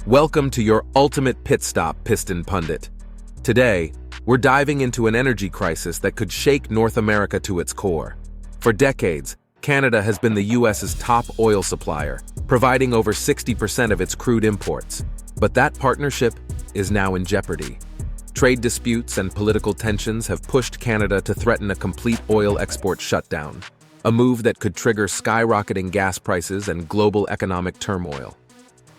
Welcome to your ultimate pit stop, Piston Pundit. Today, we're diving into an energy crisis that could shake North America to its core. For decades, Canada has been the US's top oil supplier, providing over 60% of its crude imports. But that partnership is now in jeopardy. Trade disputes and political tensions have pushed Canada to threaten a complete oil export shutdown, a move that could trigger skyrocketing gas prices and global economic turmoil.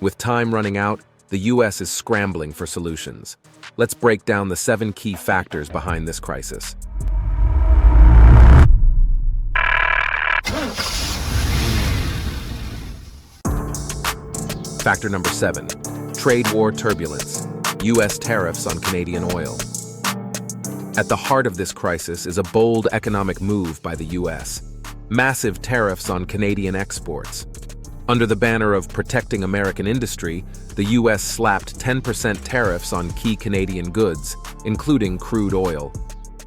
With time running out, the US is scrambling for solutions. Let's break down the 7 key factors behind this crisis. Factor number 7, trade war turbulence, US tariffs on Canadian oil. At the heart of this crisis is a bold economic move by the US, massive tariffs on Canadian exports. Under the banner of protecting American industry, the US slapped 10% tariffs on key Canadian goods, including crude oil.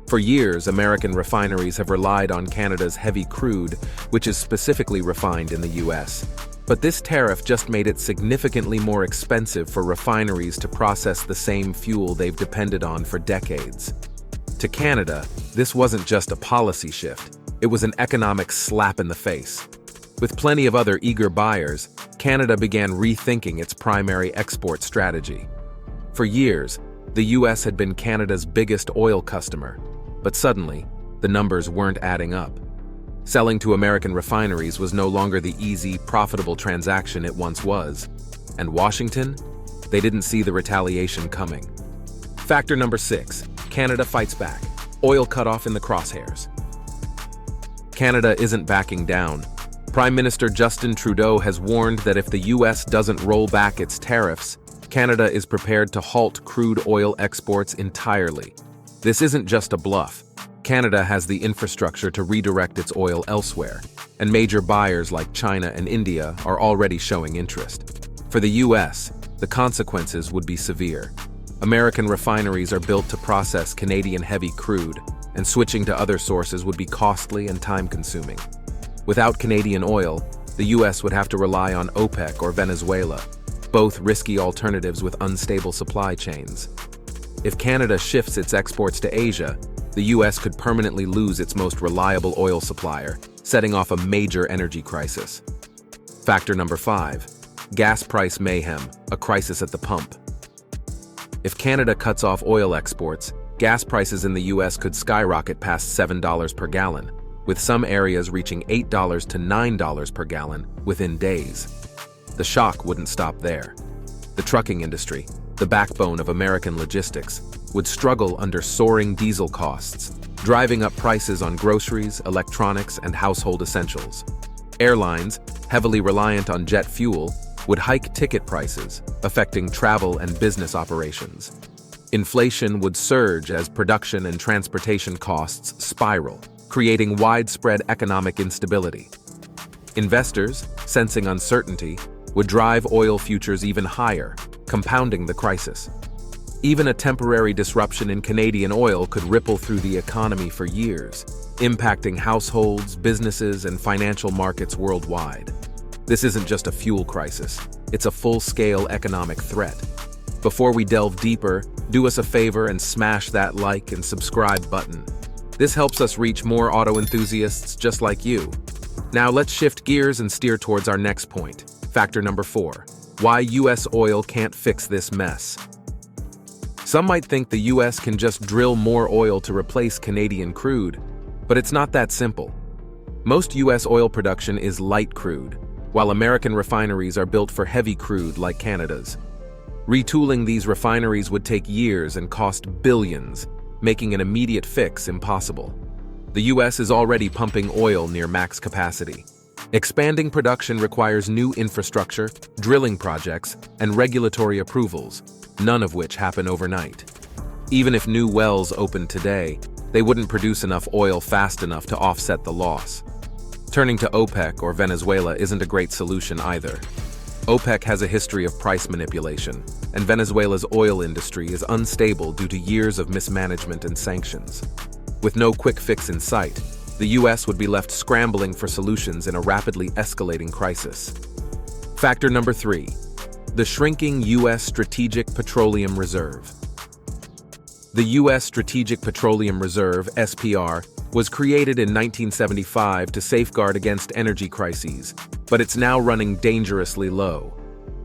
For years, American refineries have relied on Canada's heavy crude, which is specifically refined in the US. But this tariff just made it significantly more expensive for refineries to process the same fuel they've depended on for decades. To Canada, this wasn't just a policy shift, it was an economic slap in the face. With plenty of other eager buyers, Canada began rethinking its primary export strategy. For years, the US had been Canada's biggest oil customer, but suddenly, the numbers weren't adding up. Selling to American refineries was no longer the easy, profitable transaction it once was. And Washington? They didn't see the retaliation coming. Factor number 6, Canada fights back. Oil cutoff in the crosshairs. Canada isn't backing down. Prime Minister Justin Trudeau has warned that if the US doesn't roll back its tariffs, Canada is prepared to halt crude oil exports entirely. This isn't just a bluff. Canada has the infrastructure to redirect its oil elsewhere, and major buyers like China and India are already showing interest. For the US, the consequences would be severe. American refineries are built to process Canadian heavy crude, and switching to other sources would be costly and time-consuming. Without Canadian oil, the US would have to rely on OPEC or Venezuela, both risky alternatives with unstable supply chains. If Canada shifts its exports to Asia, the US could permanently lose its most reliable oil supplier, setting off a major energy crisis. Factor number 5, gas price mayhem, a crisis at the pump. If Canada cuts off oil exports, gas prices in the US could skyrocket past $7 per gallon, with some areas reaching $8 to $9 per gallon within days. The shock wouldn't stop there. The trucking industry, the backbone of American logistics, would struggle under soaring diesel costs, driving up prices on groceries, electronics, and household essentials. Airlines, heavily reliant on jet fuel, would hike ticket prices, affecting travel and business operations. Inflation would surge as production and transportation costs spiral, creating widespread economic instability. Investors, sensing uncertainty, would drive oil futures even higher, compounding the crisis. Even a temporary disruption in Canadian oil could ripple through the economy for years, impacting households, businesses, and financial markets worldwide. This isn't just a fuel crisis, it's a full-scale economic threat. Before we delve deeper, do us a favor and smash that like and subscribe button. This helps us reach more auto enthusiasts just like you. Now let's shift gears and steer towards our next point. Factor number 4, why US oil can't fix this mess. Some might think the US can just drill more oil to replace Canadian crude, but it's not that simple. Most US oil production is light crude, while American refineries are built for heavy crude like Canada's. Retooling these refineries would take years and cost billions, making an immediate fix impossible. The US is already pumping oil near max capacity. Expanding production requires new infrastructure, drilling projects, and regulatory approvals, none of which happen overnight. Even if new wells opened today, they wouldn't produce enough oil fast enough to offset the loss. Turning to OPEC or Venezuela isn't a great solution either. OPEC has a history of price manipulation, and Venezuela's oil industry is unstable due to years of mismanagement and sanctions. With no quick fix in sight, the US would be left scrambling for solutions in a rapidly escalating crisis. Factor number 3, The shrinking U.S. Strategic Petroleum Reserve. The U.S. Strategic Petroleum Reserve, SPR, was created in 1975 to safeguard against energy crises, but it's now running dangerously low.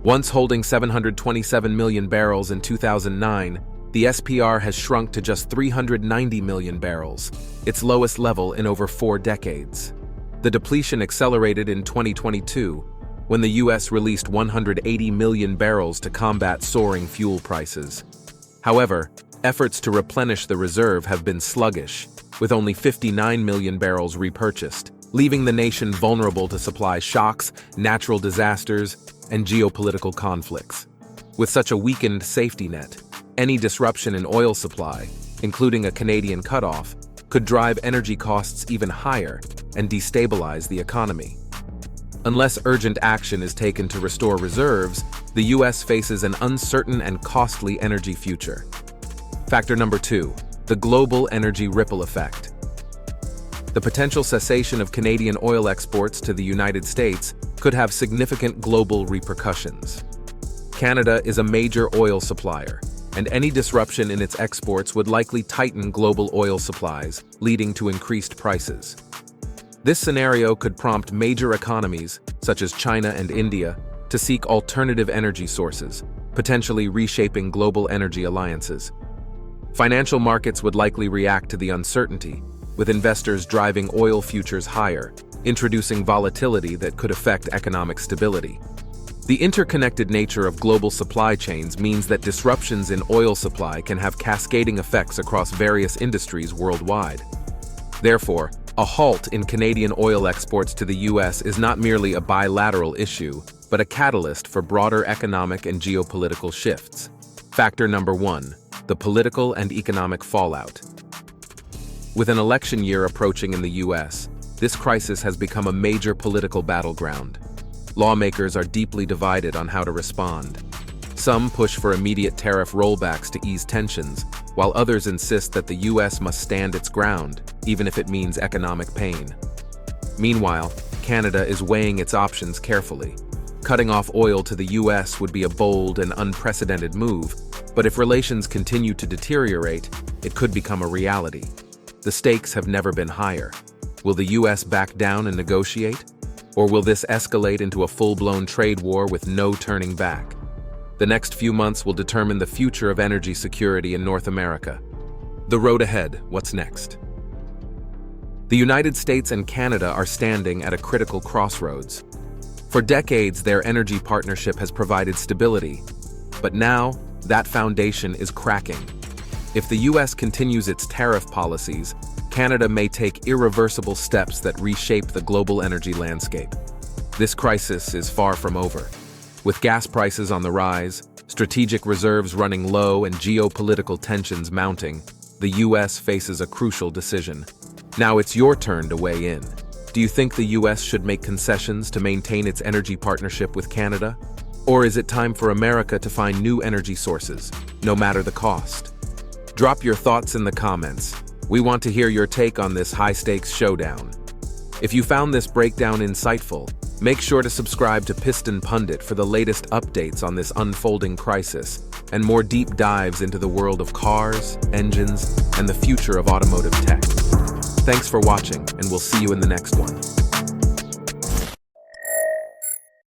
Once holding 727 million barrels in 2009, the SPR has shrunk to just 390 million barrels, its lowest level in over 4 decades. The depletion accelerated in 2022, when the U.S. released 180 million barrels to combat soaring fuel prices. However, efforts to replenish the reserve have been sluggish, with only 59 million barrels repurchased, leaving the nation vulnerable to supply shocks, natural disasters, and geopolitical conflicts. With such a weakened safety net, any disruption in oil supply, including a Canadian cutoff, could drive energy costs even higher and destabilize the economy. Unless urgent action is taken to restore reserves, the U.S. faces an uncertain and costly energy future. Factor number 2, the global energy ripple effect. The potential cessation of Canadian oil exports to the United States could have significant global repercussions. Canada is a major oil supplier, and any disruption in its exports would likely tighten global oil supplies, leading to increased prices. This scenario could prompt major economies, such as China and India, to seek alternative energy sources, potentially reshaping global energy alliances. Financial markets would likely react to the uncertainty, with investors driving oil futures higher, introducing volatility that could affect economic stability. The interconnected nature of global supply chains means that disruptions in oil supply can have cascading effects across various industries worldwide. Therefore, a halt in Canadian oil exports to the U.S. is not merely a bilateral issue, but a catalyst for broader economic and geopolitical shifts. Factor number 1, the political and economic fallout. With an election year approaching in the U.S., this crisis has become a major political battleground. Lawmakers are deeply divided on how to respond. Some push for immediate tariff rollbacks to ease tensions, while others insist that the U.S. must stand its ground, even if it means economic pain. Meanwhile, Canada is weighing its options carefully. Cutting off oil to the U.S. would be a bold and unprecedented move, but if relations continue to deteriorate, it could become a reality. The stakes have never been higher. Will the U.S. back down and negotiate? Or will this escalate into a full-blown trade war with no turning back? The next few months will determine the future of energy security in North America. The road ahead, what's next? The United States and Canada are standing at a critical crossroads. For decades, their energy partnership has provided stability, but now that foundation is cracking. If the U.S. continues its tariff policies, Canada may take irreversible steps that reshape the global energy landscape. This crisis is far from over. With gas prices on the rise, strategic reserves running low, and geopolitical tensions mounting, the U.S. faces a crucial decision. Now it's your turn to weigh in. Do you think the U.S. should make concessions to maintain its energy partnership with Canada? Or is it time for America to find new energy sources, no matter the cost? Drop your thoughts in the comments. We want to hear your take on this high-stakes showdown. If you found this breakdown insightful, make sure to subscribe to Piston Pundit for the latest updates on this unfolding crisis and more deep dives into the world of cars, engines, and the future of automotive tech. Thanks for watching, and we'll see you in the next one.